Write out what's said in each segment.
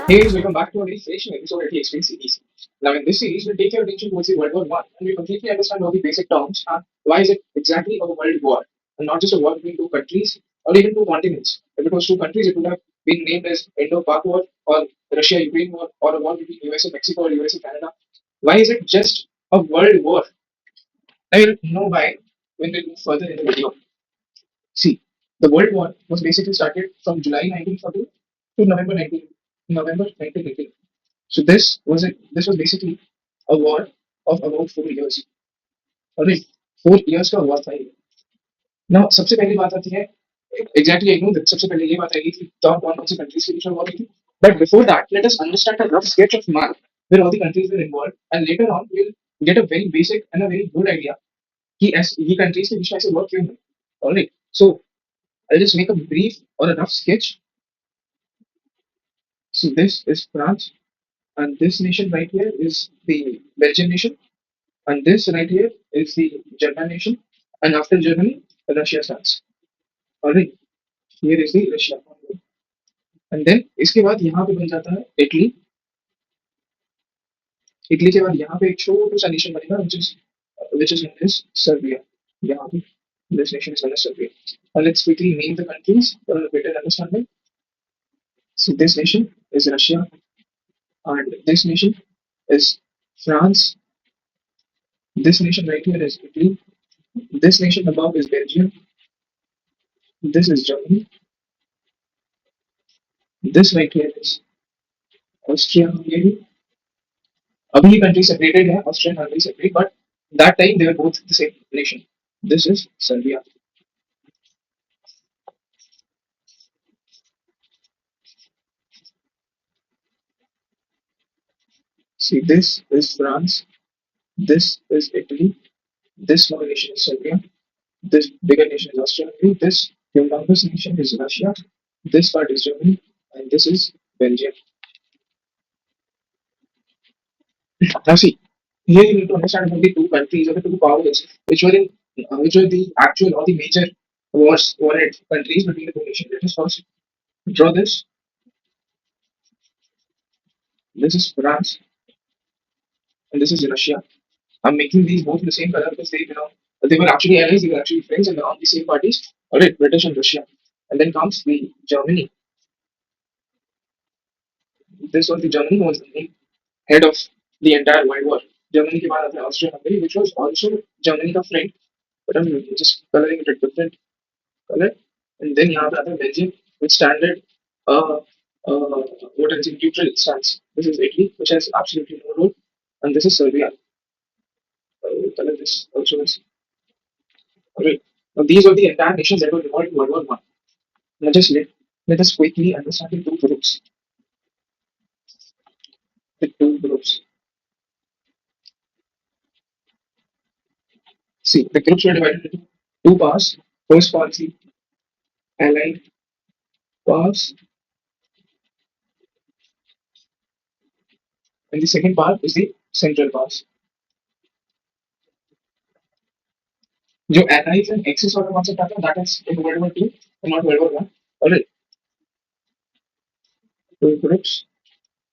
Hey guys, welcome back to a very fresh episode of the Explain series. Now, in this series, we'll take your attention towards the World War One, and we completely understand all the basic terms and why is it exactly a world war, and not just a war between two countries or even two continents. If it was two countries, it would have been named as Indo-Pak War or Russia-Ukraine War or a war between USA Mexico or USA Canada. Why is it just a world war? I will know why when we move further in the video. See, the World War was basically started from July 1940 to November 1918. So this was basically a war of about 4 years. Alright, 4 years का war था ये. Now सबसे पहली बात आती है exactly I know that सबसे पहले ये बात आएगी कि कौन कौन सी countries के बीच में war हुई थी. But before that, let us understand a rough sketch of map where all the countries were involved, and later on we'll get a very basic and a very good idea कि ये countries के बीच में ऐसे war क्यों हुए. Alright, so I'll just make a brief or a rough sketch. So this is France, and this nation right here is the Belgian nation. And this right here is the German nation. And after Germany, Russia starts. Alright, here is the Russia. And then इसके बाद यहाँ पे बन जाता है Italy. Italy के बाद यहाँ पे एक छोटा सा नेशन बनेगा which is known as Serbia. यहाँ पे this nation is known as Serbia. And let's quickly name the countries for a better understanding. So this nation is Russia, and this nation is France. This nation right here is Italy. This nation above is Belgium. This is Germany. This right here is Austria Hungary. अभी ये country separated है, Austria and Hungary separate, but that time they were both the same nation. This is Serbia. See, this is France. This is Italy. This small nation is Serbia. This bigger nation is Austria Hungary. This humongous nation is Russia. This part is Germany, and this is Belgium. Now see, here you need to understand about the two countries or the two powers which were the actual or the major warhead countries between the two nations. Let us first draw this. This is France and this is Russia. I'm making these both the same color because they were actually allies, they were actually friends and they're on the same parties. Alright, British and Russia. And then comes the Germany. This was the Germany who was the main head of the entire World War. Germany के बाद आता है Austria Hungary, which was also Germany का friend, but I'm just coloring it a different color. And then यहाँ पे आता है Belgium, which standard uh, what is it, neutral stance. This is Italy, which has absolutely no role, and this is Serbia. Color this also is. Alright. Now these are the entire nations that were involved in World War One. Now just let us quickly understand the two groups. The two groups. See, the groups were divided into two parts. First part is the Allied powers, and the second part is the Central powers. जो allies and axis वाला concept आता है, that is in World War Two and not World War One. Alright, two groups.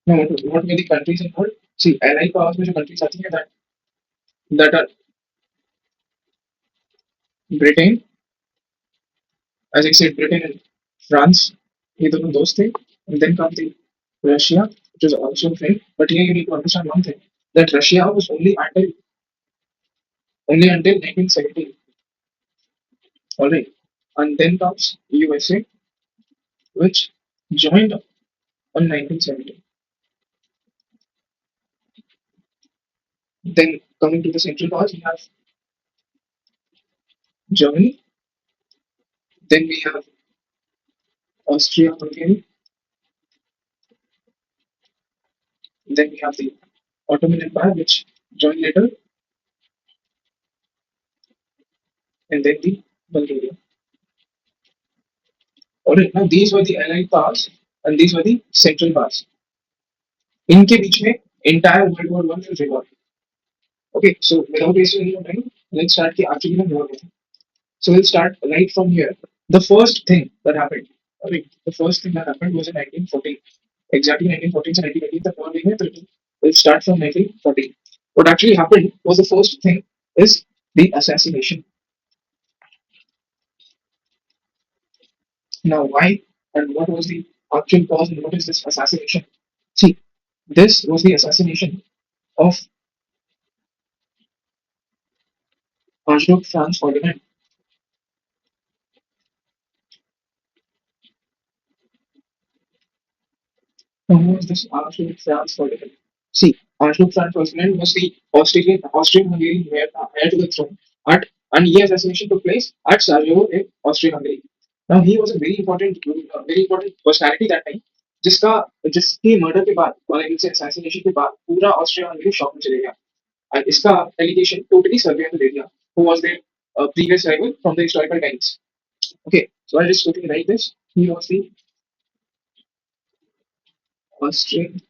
Now what were the countries involved? See, allied powers में जो countries आती हैं that are Britain, as I said, Britain and France. ये दोनों दोस्त थे. And then comes the Russia, which is also a friend. But here you need to understand one thing, that Russia was only until 1917. Alright. And then comes USA, which joined on 1970. Then coming to the Central powers, we have Germany, then we have Austria-Hungary, then we have the Ottoman Empire, which joined later, and then the Bulgaria. Alright, now these were the allied powers and these were the central powers. इनके बीच में entire World War One will revolve. Okay, so without wasting any more time, let's start the actually the war. So we'll start right from here. The first thing that happened, okay, the first thing that happened was in 1914. exactly 1914 and 1918 तक war नहीं है तो we'll start from 1914. What actually happened was the first thing is the assassination. Now, why and what was the actual cause and what is this assassination? See, this was the assassination of Archduke Franz Ferdinand. Now, who was this Archduke Franz Ferdinand? See, Archduke Franz Ferdinand was the Austrian-Hungarian heir to the throne, at, and his assassination took place at Sarajevo in Austria-Hungary. Now, he was a very important personality that time, जिसका जिसकी murder के बाद और इनसे assassination के बाद पूरा Austria Hungary shock में चले गया and इसका allegation totally Serbia ने ले लिया who was their previous rival from the historical times. Okay, so I'll just quickly write this. He was the Austrian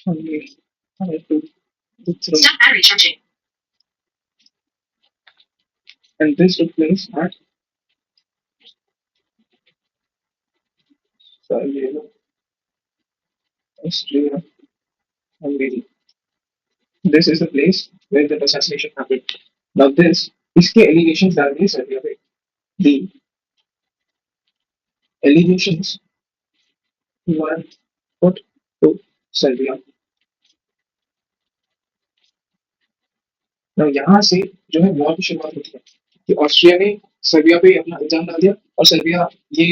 Hungary heir to the throne. And this took place at Sarajevo, Austria Hungary. This is the place where the assassination happened. Now this इसके allegations directly Serbia पे. The allegations were put to Serbia. Now यहाँ से जो है war की शुरुआत होती है कि ऑस्ट्रिया ने सर्बिया पे अपना इल्जाम डाल दिया और सर्बिया ये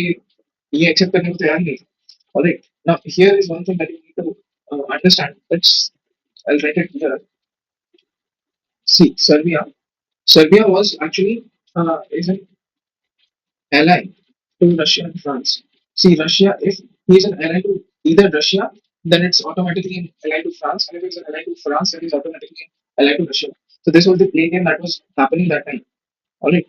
ये एक्सेप्ट करने को तैयार नहीं था. Alright. Now here is one thing that you need to understand. I'll write it here. See, Serbia was actually is an ally to Russia and France. See, Russia, if he is an ally to either Russia, then it's automatically an ally to France, and if it's an ally to France, then it's automatically an ally to Russia. So this was the play game that was happening that time. Alright.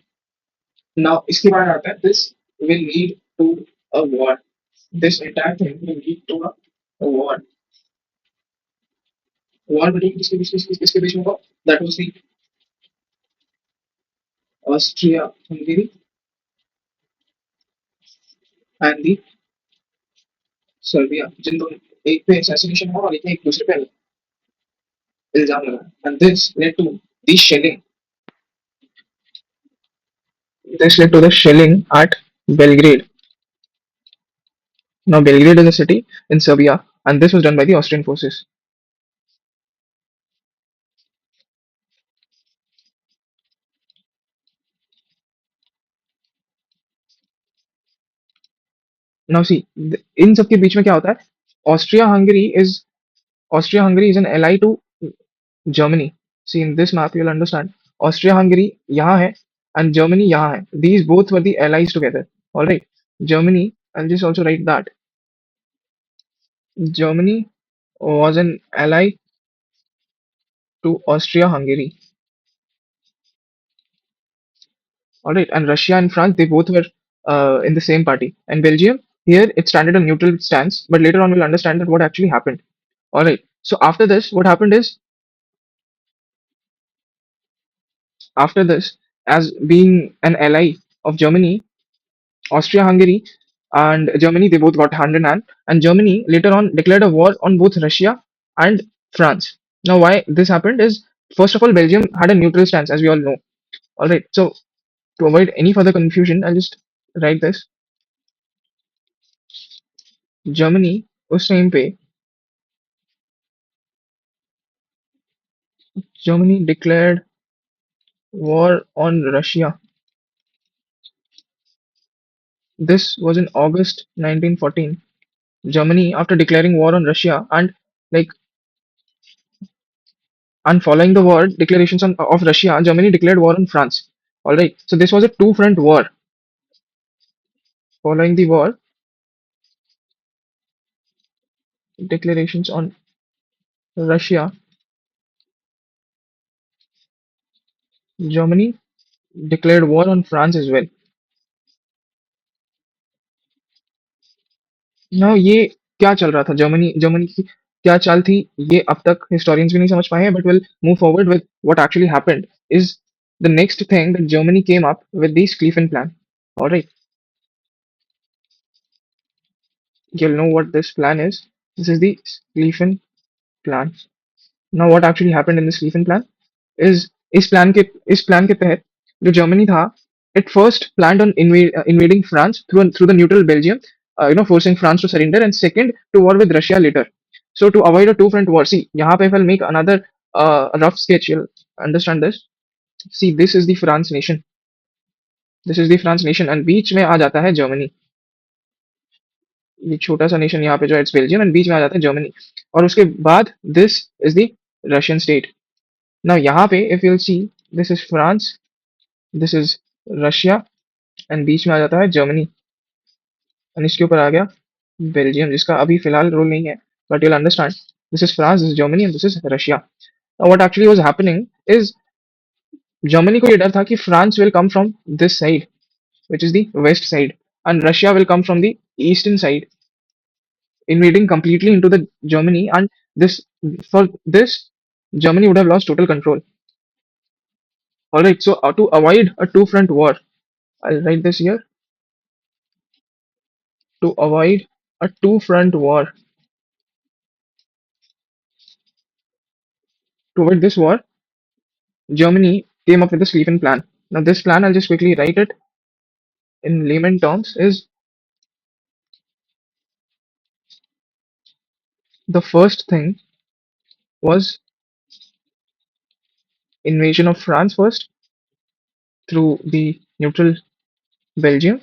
Now, इसके बाद आता है this will lead to a war. This entire thing will lead to a war. War between किसके बीच में हुआ? That was the Austria-Hungary and the Serbia जिन दोनों एक पे assassination हुआ और एक ने एक दूसरे पे इल्जाम लगाया and shelling this led to the shelling at Belgrade. Now Belgrade is a city in Serbia and this was done by the Austrian forces. Now see इन सब के बीच में क्या होता है Austria Hungary is an ally to Germany. See in this map you'll understand Austria Hungary यहाँ है and Germany यहाँ है. These both were the allies together. All right. Germany, I'll just also write that Germany was an ally to Austria-Hungary. All right, and Russia and France, they both were in the same party. And Belgium, here it standed a neutral stance, but later on we'll understand that what actually happened. All right, so after this, as being an ally of Germany, Austria-Hungary and Germany, they both got hand in hand, and Germany later on declared a war on both Russia and France. Now, why this happened is first of all, Belgium had a neutral stance, as we all know. All right, so to avoid any further confusion, I'll just write this. Germany उस time पे Germany declared war on Russia. This was in August 1914. Germany, after declaring war on Russia like and following the war declarations of Russia, Germany declared war on France. All right. So this was a two-front war. Following the war declarations on Russia, Germany declared war on France as well. Now ये क्या चल रहा था Germany की क्या चाल थी ये अब तक historians भी नहीं समझ पाए हैं but we'll move forward with what actually happened is the next thing that Germany came up with the Schlieffen Plan. All right. you'll know what this plan is. This is the Schlieffen plan. Now, what actually happened in the Schlieffen plan is इस plan के तहत जो Germany था, it first planned on invading France through the neutral Belgium, forcing France to surrender, and second to war with Russia later. So to avoid a two-front war, see, यहाँ पे if I'll make another rough sketch, you'll understand this. See, this is the France nation. This is the France nation, and बीच में आ जाता है Germany. ये छोटा सा nation यहाँ पे जो है इट्स बेल्जियम, एंड बीच में आ जाता है जर्मनी. और उसके बाद this is the Russian state. Now यहाँ पे if you'll see, this is France, this is Russia, and बीच में आ जाता है जर्मनी, एंड इसके ऊपर आ गया बेल्जियम, जिसका अभी फिलहाल रोल नहीं है, but you'll understand. This is France, this is Germany, and this is Russia. What actually was happening is, Germany को ये डर था कि France will come from this side, which is the west side, and Russia will come from the eastern side, invading completely into the Germany, and this for this Germany would have lost total control. All right, so to avoid a two-front war, I'll write this here. To avoid a two-front war, to avoid this war, Germany came up with the Schlieffen plan. Now, this plan, I'll just quickly write it in layman terms, is the first thing was invasion of France first through the neutral Belgium,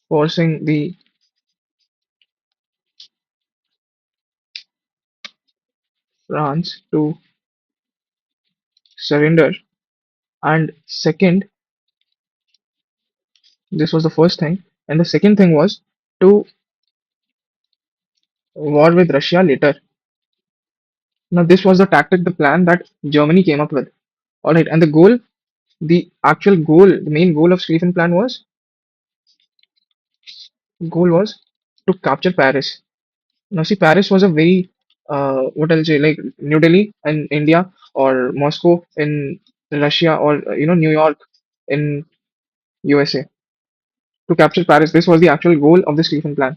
forcing the France to surrender. And second, this was the first thing. And the second thing was to war with Russia later. Now, this was the tactic, the plan that Germany came up with. All right, and the goal, the actual goal, the main goal of Schlieffen plan was to capture Paris. Now, see, Paris was a very, what I'll say, like New Delhi in India, or Moscow in Russia, or New York in USA. To capture Paris, this was the actual goal of the Schlieffen plan.